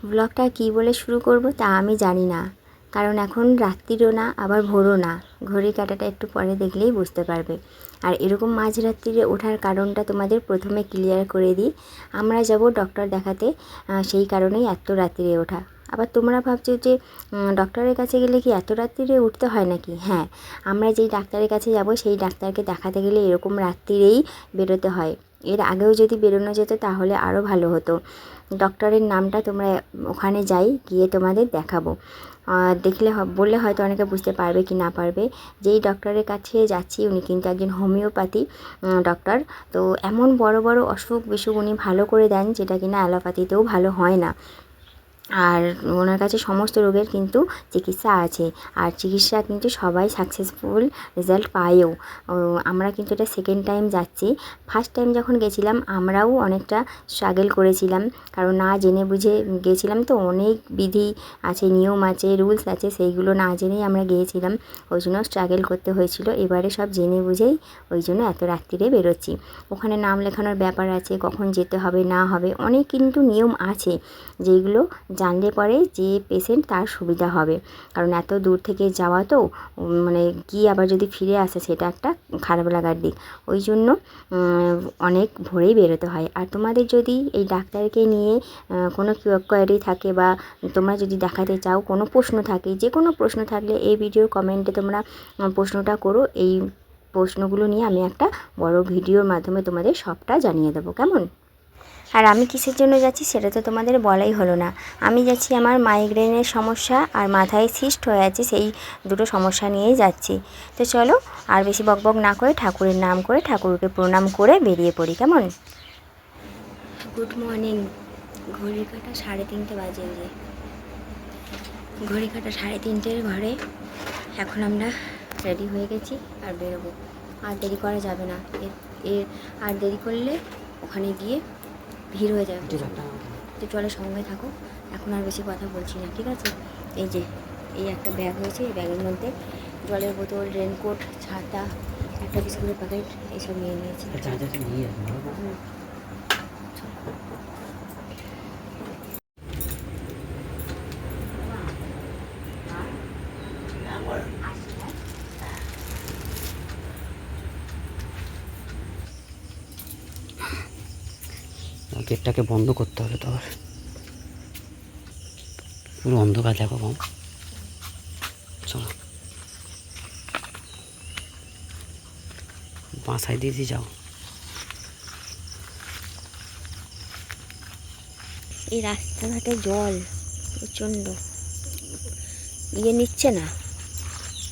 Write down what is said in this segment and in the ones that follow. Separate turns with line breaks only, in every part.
ব্লগটা কী বলে শুরু করব তা আমি জানি না, কারণ এখন রাত্রিরও না আবার ভোরও না। ঘড়ির কাঁটাটা একটু পরে দেখলেই বুঝতে পারবে। আর এরকম মাঝরাত্রিরে ওঠার কারণটা তোমাদের প্রথমে ক্লিয়ার করে দিই। আমরা যাব ডক্টর দেখাতে, সেই কারণেই এত রাত্রিরে ওঠা। আবার তোমরা ভাবছো যে ডক্টরের কাছে গেলে কি এত রাত্রিরে উঠতে হয় নাকি? হ্যাঁ, আমরা যেই ডাক্তারের কাছে যাব সেই ডাক্তারকে দেখাতে গেলে এরকম রাত্রিরেই বেরোতে হয়। এর আগেও যদি বেরোনো যেত তাহলে আরও ভালো হতো। ডক্টরের নামটা তোমরা ওখানে গিয়ে তোমাদের দেখাবো। দেখলে বললে হয়তো অনেকে বুঝতে পারবে কি না পারবে। যেই ডক্টরের কাছে যাচ্ছি উনি কিন্তু একজন হোমিওপ্যাথি ডক্টর। তো এমন বড় বড় অসুখ বিসুখ উনি ভালো করে দেন, যেটা কিনা অ্যালোপ্যাথিতেও ভালো হয় না। আর ওনার কাছে সমস্ত রোগের কিন্তু চিকিৎসা আছে, আর চিকিৎসা কিন্তু সবাই সাকসেসফুল রেজাল্ট পায়ও। আমরা কিন্তু এটা সেকেন্ড টাইম যাচ্ছি। ফার্স্ট টাইম যখন গেছিলাম আমরাও অনেকটা স্ট্রাগল করেছিলাম, কারণ না জেনে বুঝে গিয়েছিলাম। তো অনেক বিধি আছে, নিয়ম আছে, রুলস আছে, সেইগুলো না জেনেই আমরা গিয়েছিলাম, ওই জন্য স্ট্রাগল করতে হয়েছিল। এবারে সব জেনে বুঝেই ওই জন্য এত রাত্রিরে বেরোচ্ছি। ওখানে নাম লেখানোর ব্যাপার আছে, কখন যেতে হবে না হবে, অনেক কিন্তু নিয়ম আছে, যেগুলো জানলে পরে যে পেশেন্ট তার সুবিধা হবে। কারণ এত দূর থেকে যাওয়া তো, মানে গিয়ে আবার যদি ফিরে আসে সেটা একটা খারাপ লাগার দিক। ওই জন্য অনেক ভোরেই বেরোতে হয়। আর তোমাদের যদি এই ডাক্তারকে নিয়ে কোনো কোয়ারি থাকে, বা তোমরা যদি দেখাতে চাও, কোনো প্রশ্ন থাকে, যে কোনো প্রশ্ন থাকলে এই ভিডিওর কমেন্টে তোমরা প্রশ্নটা করো। এই প্রশ্নগুলো নিয়ে আমি একটা বড় ভিডিওর মাধ্যমে তোমাদের সবটা জানিয়ে দেবো, কেমন? আর আমি কিসের জন্য যাচ্ছি সেটা তো তোমাদের বলাই হলো না। আমি যাচ্ছি আমার মাইগ্রেনের সমস্যা আর মাথায় সিস্ট হয়ে আছে, সেই দুটো সমস্যা নিয়েই যাচ্ছি। তো চলো আর বেশি বকবক না করে ঠাকুরের নাম করে ঠাকুরকে প্রণাম করে বেরিয়ে পড়ি, কেমন? Good morning. ঘড়ির কাঁটা 3:30 বাজে। যে ঘড়ি কাঁটা 3:30 ঘরে এখন আমরা রেডি হয়ে গেছি আর বেরোবো। আর দেরি করা যাবে না, এর আর দেরি করলে ওখানে গিয়ে ভিড় হয়ে যাবে। তো চলে সঙ্গে থাকো, এখন আর বেশি কথা বলছি না, ঠিক আছে? এই যে এই একটা ব্যাগ হয়েছে, এই ব্যাগের মধ্যে জলের বোতল, রেনকোট, ছাতা, একটা বিস্কুটের প্যাকেট এইসব নিয়ে নিয়েছি।
গেটটাকে বন্ধ করতে হবে তো, আবার পুরো অন্ধকার দেখো। চলো বাসায় দিয়ে যাও।
এই রাস্তাঘাটে জল প্রচণ্ড নিচ্ছে না,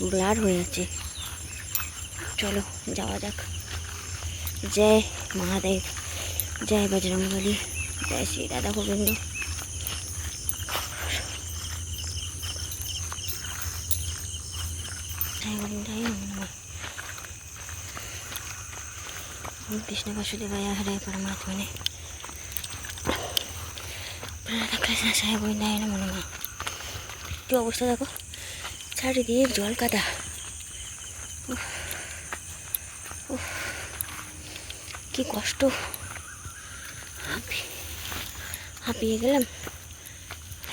ব্লার হয়ে আছে। চলো যাওয়া যাক। জয় মহাদেব, জয় বজরংবলী, জয় শ্রী রাধা গোবিন্দ। জয় গোবিন্দায় নমঃ। কৃষ্ণ বাসুদেবায় হরে পরমাত্মনে রাধাকৃষ্ণ জয় গোবিন্দায় নমঃ। কি অবস্থা দেখো, চারিদিক জল কাদা। কি কষ্ট, হাঁপিয়ে গেলাম।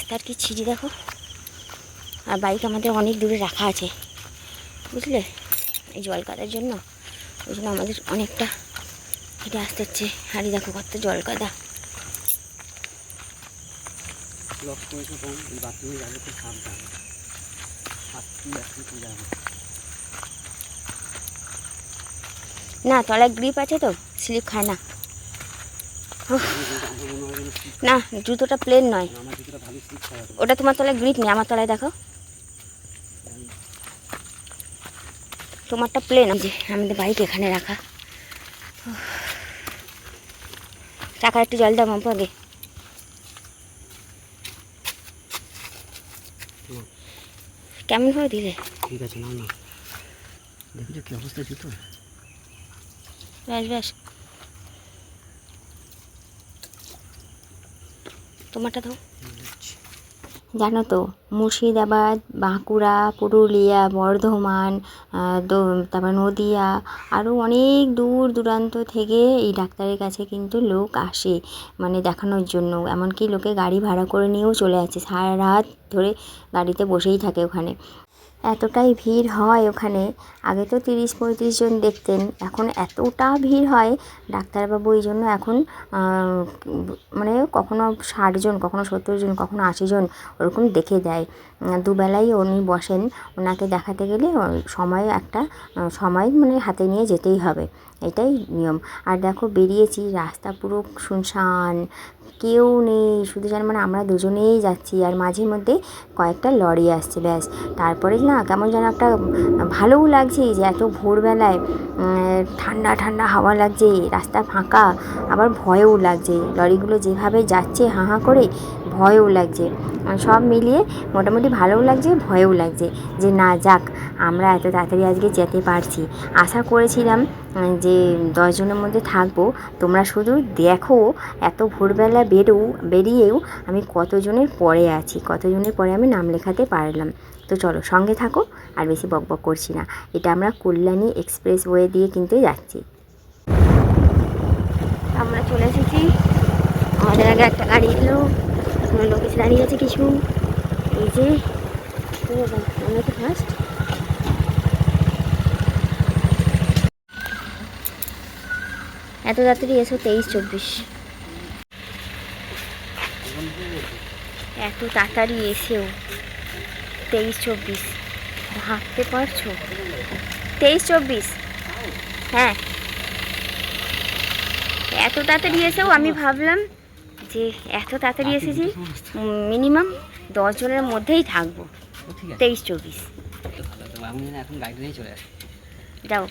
তার কি ছিঁড়ি দেখো। আর বাইক আমাদের অনেক দূরে রাখা আছে, বুঝলে, এই জল কাদার জন্য। ওই জন্য আমাদের অনেকটা হেঁটে আসতে হচ্ছে। হারি দেখো কত জল কাদা। না তলায় গ্রিপ আছে তো, স্লিপ খায় না। না জুতোটা প্লেন নয়, ওটা তোমার তলায় গ্রিপ নেই, আমার তলায় দেখো, তোমারটা প্লেন। যে আমাদের বাইক এখানে রাখা। টাকা একটু জল দাও মাম্পু আগে। কেমন করে দিলে?
ঠিক আছে, না না, দেখো কি অবস্থা জুতো।
ব্যাস ব্যাস, তোমারটা দাও। জানো তো, মুর্শিদাবাদ, বাঁকুড়া, পুরুলিয়া, বর্ধমান, তারপর নদিয়া, আরও অনেক দূর দূরান্ত থেকে এই ডাক্তারের কাছে কিন্তু লোক আসে মানে দেখানোর জন্য। এমনকি লোকে গাড়ি ভাড়া করে নিয়েও চলে আসে, সারা রাত ধরে গাড়িতে বসেই থাকে ওখানে। এতটাই ভিড় হয় ওখানে। আগে তো 30-35 জন দেখতেন, এখন এতটা ভিড় হয় ডাক্তারবাবু এই জন্য এখন মানে কখনো 60 জন, কখনো 70 জন, কখনো 80 জন ওরকম দেখে দেয়। দুবেলাই উনি বসেন, ওনাকে দেখাতে গেলে সময় মানে হাতে নিয়ে যেতেই হবে, এটাই নিয়ম। আর দেখো বেরিয়েছি, রাস্তা পুরো শুনশান, কেউ নেই, শুধু যেন মানে আমরা দুজনেই যাচ্ছি, আর মাঝে মধ্যে কয়েকটা লরি আসছে, ব্যাস। তারপরে না কেমন যেন একটা ভালোও লাগছে যে এত ভোরবেলায় ঠান্ডা ঠান্ডা হাওয়া লাগছে, রাস্তা ফাঁকা, আবার ভয়ও লাগছে, লরিগুলো যেভাবে যাচ্ছে হাঁ হাঁ করে, ভয়ও লাগছে। সব মিলিয়ে মোটামুটি ভালোও লাগছে, ভয়ও লাগছে যে না যাক, আমরা এত তাড়াতাড়ি আজকে যেতে পারছি। আশা করেছিলাম যে 10 জনের মধ্যে থাকবো, তোমরা শুধু দেখো এত ভোরবেলা বেরিয়েও আমি কতজনের পরে আছি, কতজনের পরে আমি নাম লেখাতে পারলাম। তো চলো সঙ্গে থাকো, আর বেশি বকবক করছি না। এটা আমরা কল্যাণী এক্সপ্রেস ওয়ে দিয়ে কিন্তু যাচ্ছি। আমরা চলে এসেছি, আমাদের আগে একটা গাড়ি এলো, এখনো লোক এসে দাঁড়িয়ে আছে কিছু। এই যে আমরা তো ফার্স্ট। এত তাড়াতাড়ি এসো, 23-24। এত তাড়াতাড়ি এসেও 23-24, ভাবতে পারছো? 23-24, হ্যাঁ। এত তাড়াতাড়ি এসেও আমি ভাবলাম যে এত তাড়াতাড়ি এসেছি, মিনিমাম 10 জনের মধ্যেই থাকবো। 23-24
আমি এখন গাড়িটা নিয়ে চলে আসি।
যাও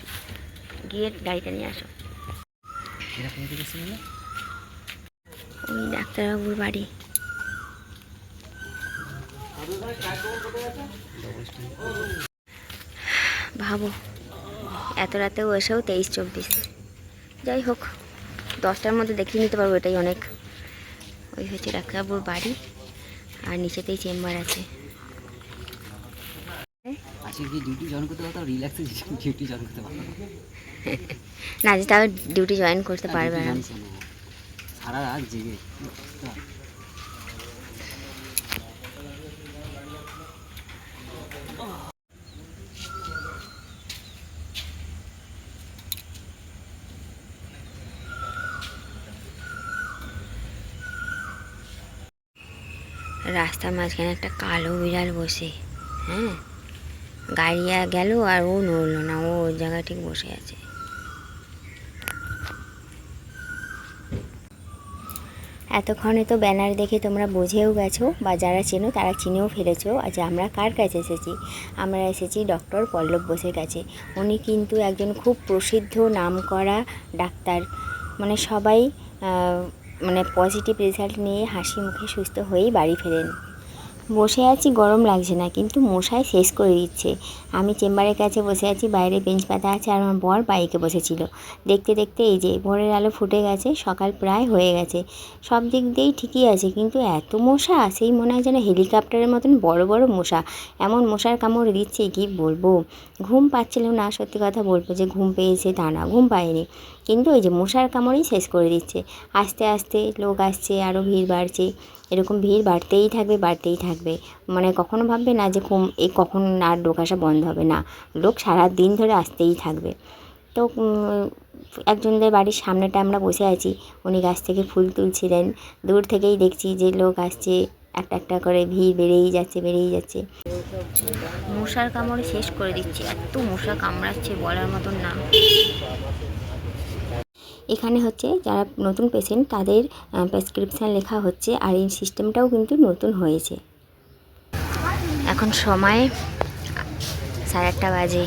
গিয়ে গাড়িটা নিয়ে আসো। ওই ডাক্তারবাবুর বাড়ি। ভাবো এত রাতেও এসেও 23-24, যাই হোক 10টার মধ্যে দেখিয়ে নিতে পারবো, এটাই অনেক। ওই হচ্ছে ডাক্তারবাবুর বাড়ি, আর নিচেতেই চেম্বার আছে।
আজকে কি ডিউটি জয়েন করতে পারতাম, রিল্যাক্সে ডিউটি জয়েন করতে পারতাম
না, যে তাও ডিউটি জয়েন করতে পারবে না।
সারা রাত জেগে
রাস্তার মাঝখানে একটা কালো বিড়াল বসে, হ্যাঁ, গাড়ি গেল আর ও নড়লো না, ও ওর জায়গায় ঠিক বসে আছে। এতক্ষণে তো ব্যানার দেখে তোমরা বুঝেও গেছো, বা যারা চেনো তারা চিনেও ফেলেছো যে আমরা কার কাছে এসেছি। আমরা এসেছি ডক্টর পল্লব বোসের কাছে। উনি কিন্তু একজন খুব প্রসিদ্ধ নামকরা ডাক্তার, মানে সবাই মানে পজিটিভ রেজাল্ট নিয়ে হাসি মুখে সুস্থ হয়েই বাড়ি ফেরেন। বসে আছি, গরম লাগছে না, কিন্তু মশায় শেষ করে দিচ্ছে। আমি চেম্বারের কাছে বসে আছি, বাইরে বেঞ্চ পাতা আছে, আর আমার বর বাইকে বসেছিল। দেখতে দেখতে এই যে ভোরের আলো ফুটে গেছে, সকাল প্রায় হয়ে গেছে। সব দিক দিয়েই ঠিকই আছে, কিন্তু এত মশা, সেই মনে হয় যেন হেলিকপ্টারের মতন বড় বড় মশা। এমন মশার কামড় দিচ্ছে কি বলবো। ঘুম পাচ্ছিল না, সত্যি কথা বলবো যে ঘুম পেয়েছে তা না, ঘুম পায়নি, কিন্তু ওই যে মশার কামড়ই শেষ করে দিচ্ছে। আস্তে আস্তে লোক আসছে, আরও ভিড় বাড়ছে, এরকম ভিড় বাড়তেই থাকবে। মানে কখনো ভাববে না যে কখন আর লোক আসা বন্ধ হবে, না, লোক সারা দিন ধরে আসতেই থাকবে। তো একজনদের বাড়ির সামনেটা আমরা বসে আছি, উনি গাছ থেকে ফুল তুলছিলেন। দূর থেকেই দেখছি যে লোক আসছে, একটা একটা করে ভিড় বেড়েই যাচ্ছে। মশার কামড়ে শেষ করে দিচ্ছে, এত মশা কামড়াচ্ছে বলার মতন না। এখানে হচ্ছে যারা নতুন পেশেন্ট তাদের প্রেসক্রিপশান লেখা হচ্ছে, আর এই সিস্টেমটাও কিন্তু নতুন হয়েছে। এখন সময় 1:30 বাজে,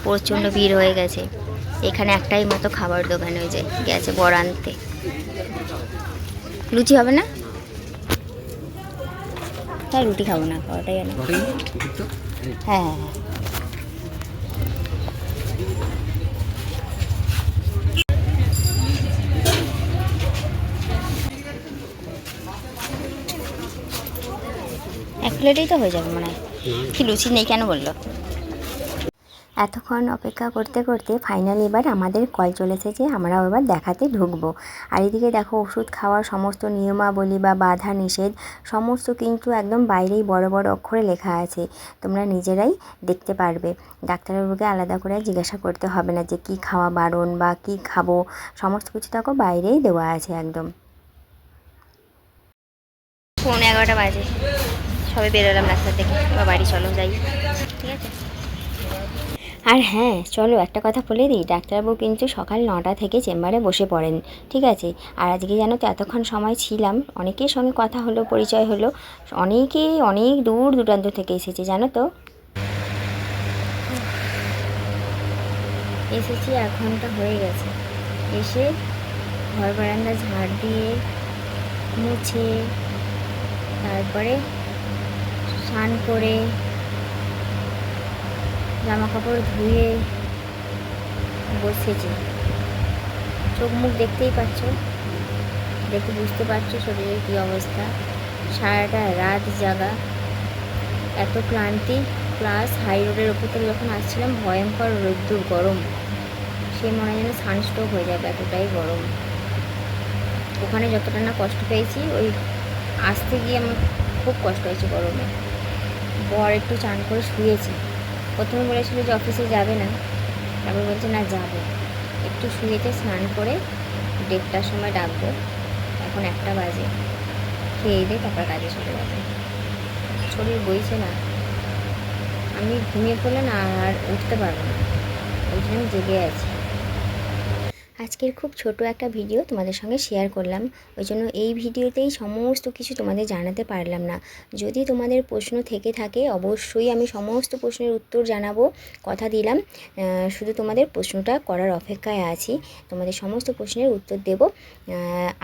প্রচণ্ড ভিড় হয়ে গেছে। এখানে একটাই মতো খাবার দোকান, হয়ে যায় গেছে বড় আনতে। লুচি হবে না? তাই রুটি খাবো না, খাওয়াটাই আনো। হ্যাঁ। প্লেটেই তো হয়ে যাবে মনে হয়। কি লুচি নেই কেন বললো? এতক্ষণ অপেক্ষা করতে করতে ফাইনালি এবার আমাদের কল চলে এসেছে, আমরাও এবার দেখাতে ঢুকবো। আর এদিকে দেখো ওষুধ খাওয়ার সমস্ত নিয়মাবলী বা বাধা নিষেধ সমস্ত কিন্তু একদম বাইরেই বড় বড় অক্ষরে লেখা আছে, তোমরা নিজেরাই দেখতে পারবে। ডাক্তারবাবুকে আলাদা করে জিজ্ঞাসা করতে হবে না যে কী খাওয়া বারণ বা কী খাবো, সমস্ত কিছু দেখো বাইরেই দেওয়া আছে একদম। 11:30 বাজে, সবে বেরোলাম রাস্তা থেকে, বা বাড়ি চলো যাই, ঠিক আছে। আর হ্যাঁ চলো একটা কথা বলে দিই, ডাক্তারবাবু কিন্তু সকাল 9টা থেকে চেম্বারে বসে পড়েন, ঠিক আছে। আর আজকে জানো তো এতক্ষণ সময় ছিলাম, অনেকের সঙ্গে কথা হলো, পরিচয় হলো, অনেকেই অনেক দূর দূরান্ত থেকে এসেছে জানো তো। এসেছি 1 ঘন্টা হয়ে গেছে, এসে ঘর বারান্দা ঝাড় দিয়ে মুছে তারপরে স্নান করে জামা কাপড় ধুয়ে বসেছি। চোখ মুখ দেখতেই পাচ্ছ, দেখে বুঝতে পারছো শরীরের কী অবস্থা। সারাটা রাত জাগা, এত ক্লান্তি, প্লাস হাই রোডের ওপর থেকে যখন আসছিলাম ভয়ঙ্কর রোদ্দুর গরম, সে মনে হয় যেন সানস্ট্রোক হয়ে যাবে, এতটাই গরম। ওখানে যতটা না কষ্ট পেয়েছি, ওই আসতে গিয়ে আমার খুব কষ্ট হয়েছে গরমে। বর একটু চান করে শুয়েছি, প্রথমে বলেছিল যে অফিসে যাবে না, তারপর বলছে না যাবো, একটু শুয়েতে, স্নান করে 1:30টার সময় ডাকবো, এখন 1টা বাজে, খেয়ে দিয়ে তারপর কাজে চলে যাবে। শরীর বইছে না, আমি ঘুমিয়ে পড়লে না আর উঠতে পারবো না, ওই জন্য আমি জেগে আছি। আজকের খুব ছোট একটা ভিডিও তোমাদের সঙ্গে শেয়ার করলাম, ওই জন্য এই ভিডিওতেই সমস্ত কিছু তোমাদের জানাতে পারলাম না। যদি তোমাদের প্রশ্ন থেকে থাকে অবশ্যই আমি সমস্ত প্রশ্নের উত্তর জানাবো, কথা দিলাম। শুধু তোমাদের প্রশ্নটা করার অপেক্ষায় আছি, তোমাদের সমস্ত প্রশ্নের উত্তর দেব।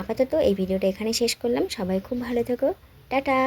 আপাতত এই ভিডিওটা এখানে শেষ করলাম, সবাই খুব ভালো থেকো, টাটা।